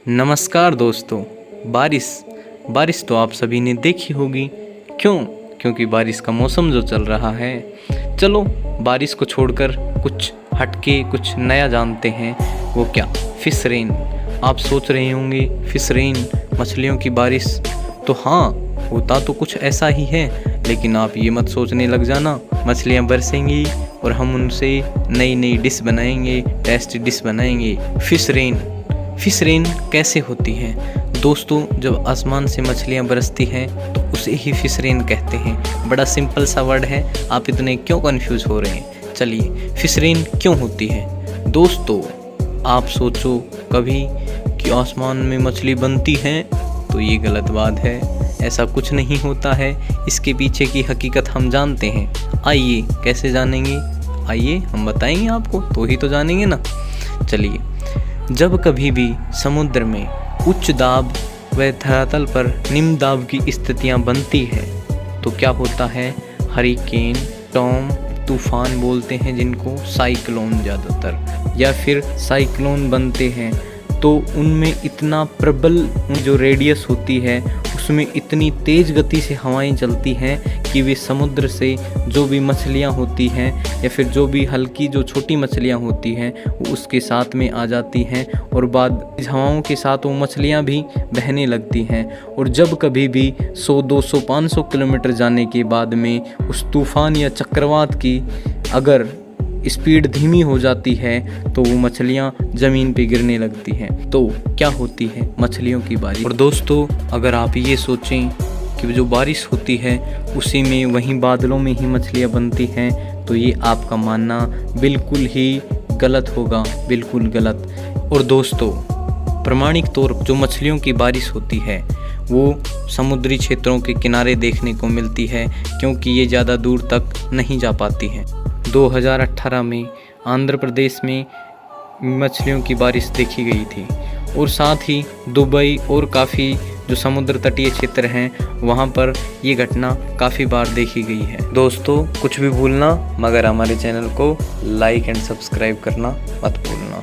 नमस्कार दोस्तों। बारिश तो आप सभी ने देखी होगी। क्योंकि बारिश का मौसम जो चल रहा है। चलो बारिश को छोड़कर कुछ हटके कुछ नया जानते हैं। वो क्या? Fish rain. आप सोच रहे होंगे फिश रेन मछलियों की बारिश। तो हाँ, होता तो कुछ ऐसा ही है, लेकिन आप ये मत सोचने लग जाना मछलियाँ बरसेंगी और हम उनसे नई नई डिश बनाएंगे, टेस्टी डिश बनाएंगे। फिश रेन कैसे होती है दोस्तों? जब आसमान से मछलियाँ बरसती हैं तो उसे ही फिश रेन कहते हैं। बड़ा सिंपल सा वर्ड है, आप इतने क्यों कंफ्यूज हो रहे हैं? चलिए, फिश रेन क्यों होती है दोस्तों? आप सोचो कभी कि आसमान में मछली बनती है, तो ये गलत बात है। ऐसा कुछ नहीं होता है। इसके पीछे की हकीकत हम जानते हैं। आइए कैसे जानेंगे? आइए हम बताएंगे आपको, तो ही तो जानेंगे ना। चलिए, जब कभी भी समुद्र में उच्च दाब व धरातल पर निम्न दाब की स्थितियां बनती है तो क्या होता है? हरिकेन, टॉर्म, तूफान बोलते हैं जिनको, साइक्लोन ज़्यादातर, या फिर साइक्लोन बनते हैं तो उनमें इतना प्रबल जो रेडियस होती है उसमें इतनी तेज़ गति से हवाएं चलती हैं कि वे समुद्र से जो भी मछलियां होती हैं या फिर जो भी हल्की जो छोटी मछलियां होती हैं वो उसके साथ में आ जाती हैं और बाद हवाओं के साथ वो मछलियां भी बहने लगती हैं। और जब कभी भी 100, 200, 500 किलोमीटर जाने के बाद में उस तूफान या चक्रवात की अगर स्पीड धीमी हो जाती है तो वो मछलियाँ ज़मीन पे गिरने लगती हैं। तो क्या होती है? मछलियों की बारिश। और दोस्तों, अगर आप ये सोचें कि जो बारिश होती है उसी में वहीं बादलों में ही मछलियाँ बनती हैं, तो ये आपका मानना बिल्कुल ही गलत होगा, बिल्कुल गलत। और दोस्तों, प्रमाणिक तौर पर जो मछलियों की बारिश होती है वो समुद्री क्षेत्रों के किनारे देखने को मिलती है, क्योंकि ये ज़्यादा दूर तक नहीं जा पाती हैं। 2018 में आंध्र प्रदेश में मछलियों की बारिश देखी गई थी और साथ ही दुबई और काफ़ी जो समुद्र तटीय क्षेत्र हैं वहाँ पर ये घटना काफ़ी बार देखी गई है। दोस्तों, कुछ भी भूलना मगर हमारे चैनल को लाइक एंड सब्सक्राइब करना मत भूलना।